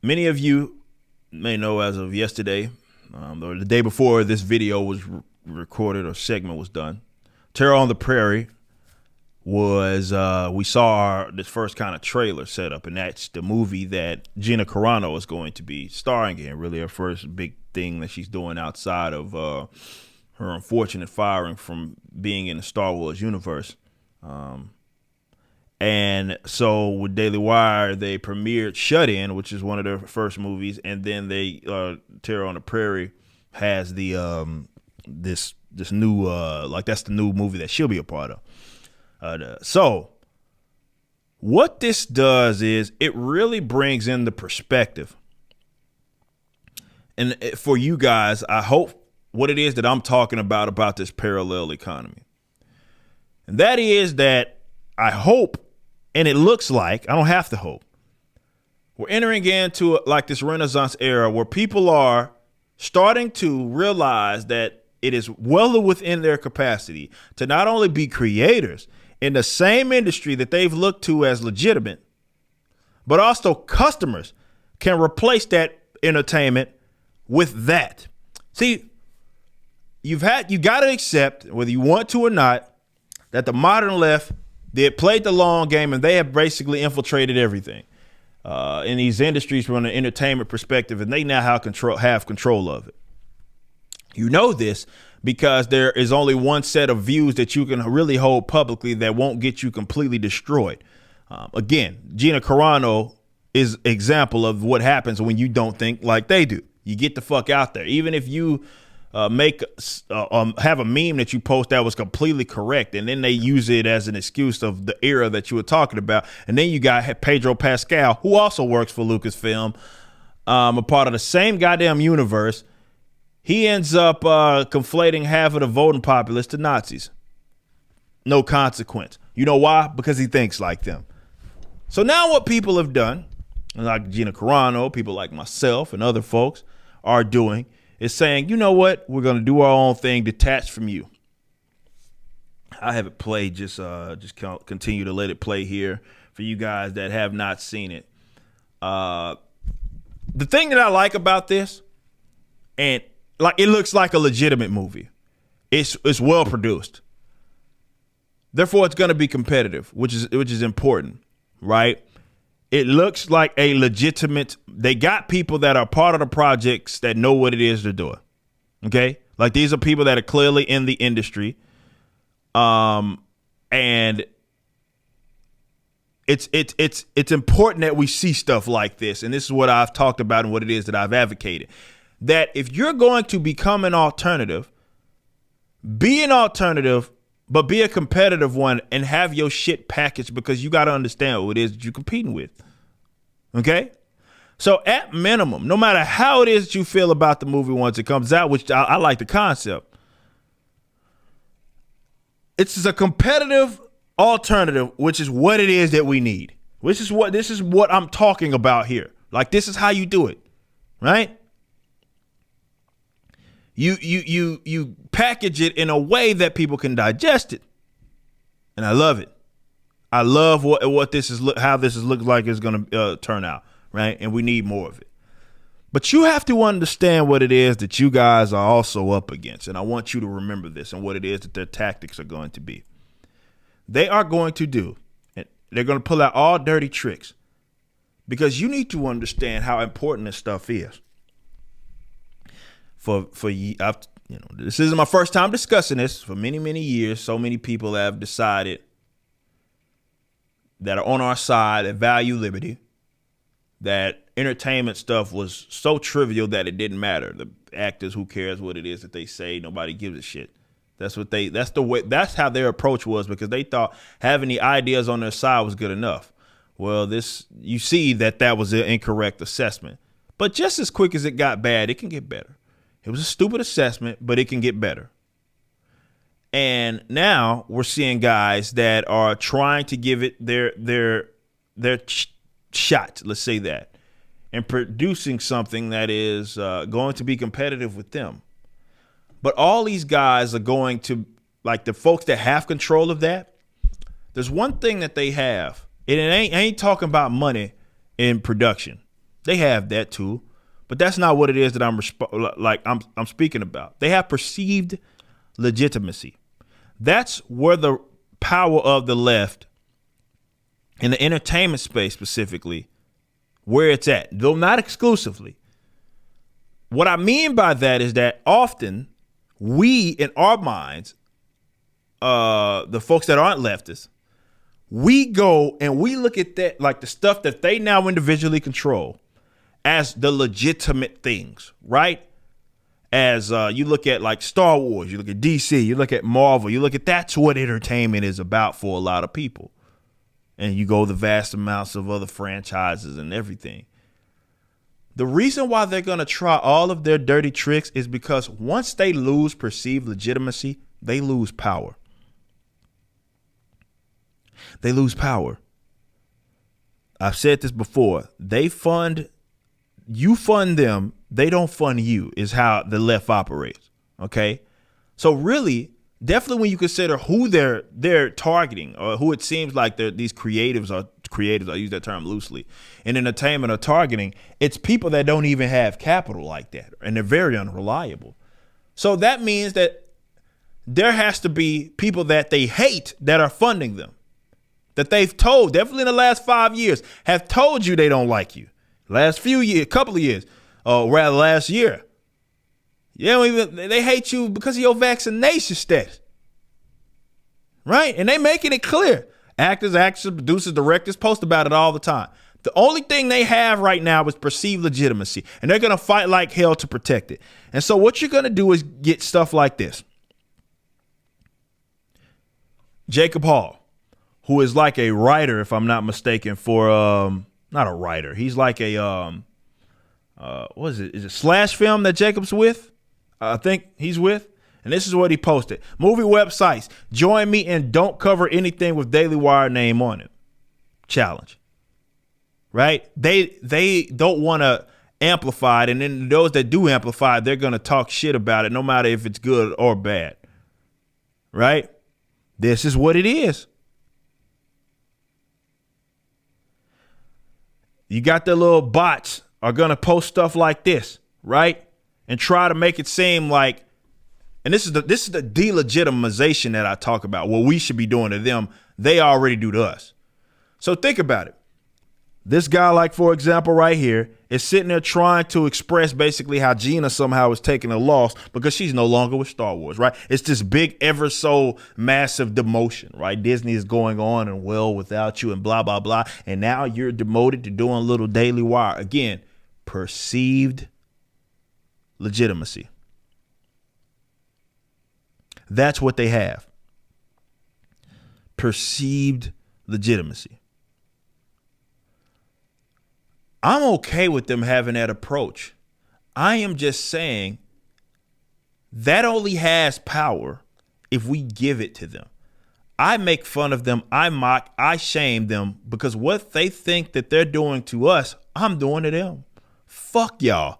Many of you may know as of yesterday, or the day before this video was recorded or segment was done, Terror on the Prairie was, we saw this first kind of trailer set up, and that's the movie that Gina Carano is going to be starring in, really her first big thing that she's doing outside of her unfortunate firing from being in the Star Wars universe. And so with Daily Wire, they premiered Shut In, which is one of their first movies, and then they Terror on the Prairie has the this new that's the new movie that she'll be a part of. So what this does is it really brings in the perspective, and for you guys, I hope what it is that I'm talking about this parallel economy, and that is that I hope. And it looks like, I don't have to hope, we're entering into like this Renaissance era where people are starting to realize that it is well within their capacity to not only be creators in the same industry that they've looked to as legitimate, but also customers can replace that entertainment with that. See, you got to accept, whether you want to or not, that the modern left, they played the long game, and they have basically infiltrated everything in these industries from an entertainment perspective, and they now have control of it. You know this because there is only one set of views that you can really hold publicly that won't get you completely destroyed. Again, Gina Carano is an example of what happens when you don't think like they do. You get the fuck out there. Even if you have a meme that you post that was completely correct, and then they use it as an excuse of the era that you were talking about. And then you got Pedro Pascal, who also works for Lucasfilm, a part of the same goddamn universe. He ends up conflating half of the voting populace to Nazis. No consequence. You know why? Because he thinks like them. So now what people have done, like Gina Carano, people like myself and other folks are doing, is saying, you know what, we're going to do our own thing detached from you. I have it played, just continue to let it play here for you guys that have not seen it. The thing that I like about this, and like it looks like a legitimate movie. It's well produced. Therefore, it's going to be competitive, which is important, right? It looks like a legitimate, they got people that are part of the projects that know what it is they're doing. Okay? Like these are people that are clearly in the industry. And it's important that we see stuff like this. And this is what I've talked about and what it is that I've advocated. That if you're going to become an alternative, be an alternative, but be a competitive one and have your shit packaged, because you got to understand what it is that you're competing with. Okay? So at minimum, no matter how it is that you feel about the movie once it comes out, which I like the concept, it's a competitive alternative, which is what it is that we need. This is what I'm talking about here. Like, this is how you do it, right? You package it in a way that people can digest it, and I love it. I love what this is, how this is looking like it's going to turn out, right? And we need more of it. But you have to understand what it is that you guys are also up against, and I want you to remember this and what it is that their tactics are going to be. They are going to do, and they're going to pull out all dirty tricks, because you need to understand how important this stuff is. This isn't my first time discussing this. For many, many years, so many people have decided that are on our side, that value liberty, that entertainment stuff was so trivial that it didn't matter. The actors, who cares what it is that they say? Nobody gives a shit. That's how their approach was, because they thought having the ideas on their side was good enough. Well, you see that was an incorrect assessment. But just as quick as it got bad, it can get better. It was a stupid assessment, but it can get better. And now we're seeing guys that are trying to give it their shot, let's say that, and producing something that is going to be competitive with them. But all these guys are going to, like the folks that have control of that, there's one thing that they have, and I ain't talking about money in production. They have that too, but that's not what it is that I'm speaking about. They have perceived legitimacy. That's where the power of the left in the entertainment space specifically, where it's at, though not exclusively. What I mean by that is that often we, in our minds, the folks that aren't leftists, we go and we look at that, like the stuff that they now individually control, as the legitimate things, right? As you look at like Star Wars, you look at DC, you look at Marvel, you look at that's what entertainment is about for a lot of people. And you go the vast amounts of other franchises and everything. The reason why they're going to try all of their dirty tricks is because once they lose perceived legitimacy, they lose power. They lose power. I've said this before. You fund them, they don't fund you, is how the left operates. Okay? So really, definitely when you consider who they're targeting, or who it seems like these creatives, I use that term loosely, in entertainment are targeting, it's people that don't even have capital like that, and they're very unreliable. So that means that there has to be people that they hate that are funding them, that they've told, definitely in the last 5 years, have told you they don't like you. Last few years, couple of years, or rather last year. They hate you because of your vaccination status. Right? And they making it clear. Actors, actresses, producers, directors post about it all the time. The only thing they have right now is perceived legitimacy, and they're going to fight like hell to protect it. And so what you're going to do is get stuff like this. Jacob Hall, who is like a writer, if I'm not mistaken, for not a writer. He's like a what is it? Is it Slash Film that Jacob's with? I think he's with. And this is what he posted. Movie websites, join me and don't cover anything with Daily Wire name on it. Challenge. Right? They don't want to amplify it. And then those that do amplify it, they're going to talk shit about it, no matter if it's good or bad. Right? This is what it is. You got the little bots are going to post stuff like this, right? And try to make it seem like, and this is the delegitimization that I talk about, what we should be doing to them, they already do to us. So think about it. This guy, like, for example, right here, is sitting there trying to express basically how Gina somehow is taking a loss because she's no longer with Star Wars, right? It's this big, ever so massive demotion, right? Disney is going on and well without you and blah, blah, blah. And now you're demoted to doing a little Daily Wire. Again, perceived legitimacy. That's what they have. Perceived legitimacy. I'm okay with them having that approach. I am just saying that only has power if we give it to them. I make fun of them. I mock. I shame them because what they think that they're doing to us, I'm doing to them. Fuck y'all.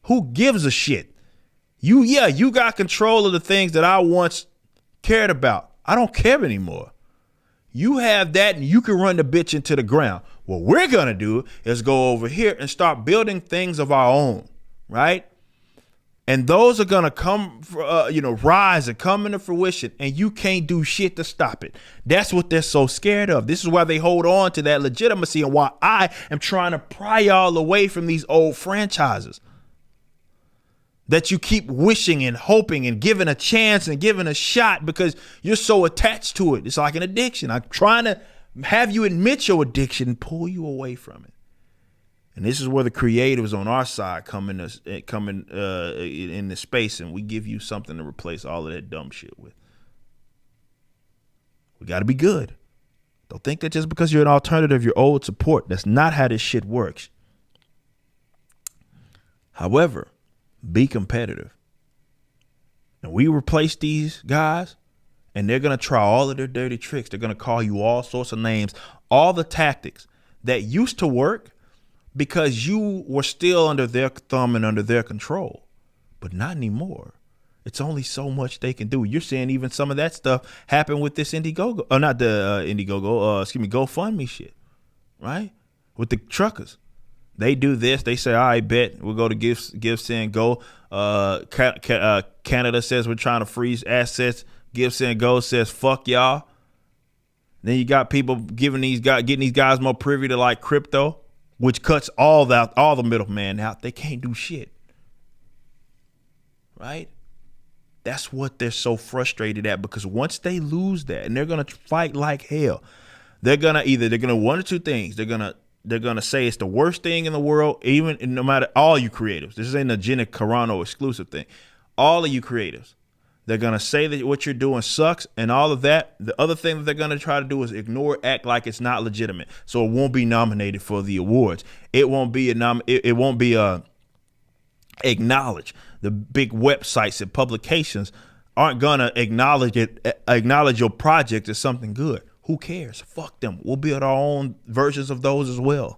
Who gives a shit? You got control of the things that I once cared about. I don't care anymore. You have that and you can run the bitch into the ground. What we're going to do is go over here and start building things of our own, right? And those are going to come, rise and come into fruition, and you can't do shit to stop it. That's what they're so scared of. This is why they hold on to that legitimacy and why I am trying to pry y'all away from these old franchises that you keep wishing and hoping and giving a chance and giving a shot because you're so attached to it. It's like an addiction. I'm trying to have you admit your addiction and pull you away from it. And this is where the creatives on our side come in the space, and we give you something to replace all of that dumb shit with. We got to be good. Don't think that just because you're an alternative, you're old support. That's not how this shit works. However, be competitive. And we replace these guys, and they're going to try all of their dirty tricks. They're going to call you all sorts of names, all the tactics that used to work because you were still under their thumb and under their control, but not anymore. It's only so much they can do. You're seeing even some of that stuff happen with this Indiegogo, or not the GoFundMe shit, right? With the truckers. They do this. They say, all right, bet we'll go to GiveSendGo. Canada says we're trying to freeze assets. GiveSendGo says, fuck y'all. Then you got people getting these guys more privy to like crypto, which cuts all the middleman out. They can't do shit. Right? That's what they're so frustrated at, because once they lose that, and they're gonna fight like hell, they're gonna one or two things. They're gonna say it's the worst thing in the world, even no matter all you creatives. This ain't a Gina Carano exclusive thing. All of you creatives, they're gonna say that what you're doing sucks and all of that. The other thing that they're gonna try to do is ignore, act like it's not legitimate, so it won't be nominated for the awards. It won't be acknowledged. The big websites and publications aren't gonna acknowledge your project as something good. Who cares? Fuck them. We'll build our own versions of those as well.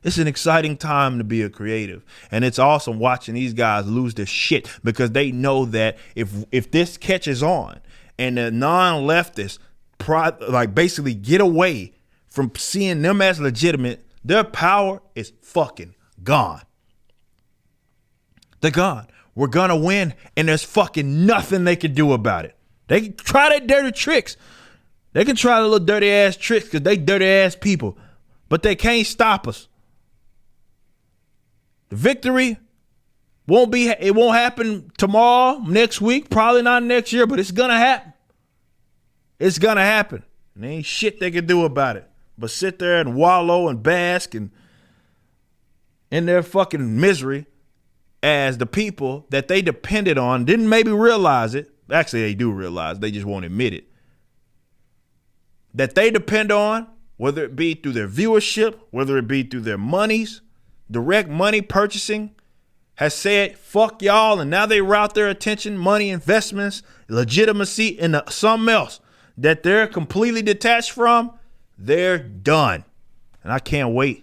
It's an exciting time to be a creative, and it's awesome watching these guys lose their shit, because they know that if this catches on and the non-leftists basically get away from seeing them as legitimate, their power is fucking gone. They're gone. We're gonna win, and there's fucking nothing they can do about it. They can try their dirty tricks. They can try the little dirty ass tricks because they dirty ass people, but they can't stop us. The victory won't happen tomorrow, next week, probably not next year, but it's gonna happen. It's gonna happen. And there ain't shit they can do about it but sit there and wallow and bask and in their fucking misery, as the people that they depended on didn't maybe realize it. Actually, they do realize, they just won't admit it. That they depend on, whether it be through their viewership, whether it be through their monies, direct money purchasing, has said, fuck y'all, and now they route their attention, money, investments, legitimacy into something else that they're completely detached from. They're done. And I can't wait.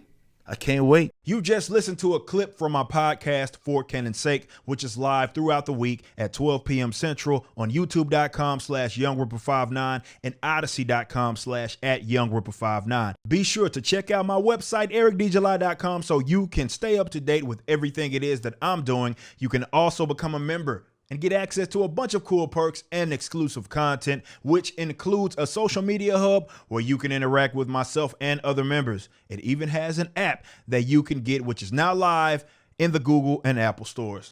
I can't wait. You just listened to a clip from my podcast, For Canon's Sake, which is live throughout the week at 12 p.m. Central on YouTube.com/YoungRipper59 and Odyssey.com/@YoungRipper59. Be sure to check out my website, EricDJuly.com, so you can stay up to date with everything it is that I'm doing. You can also become a member and get access to a bunch of cool perks and exclusive content, which includes a social media hub where you can interact with myself and other members. It even has an app that you can get, which is now live in the Google and Apple stores.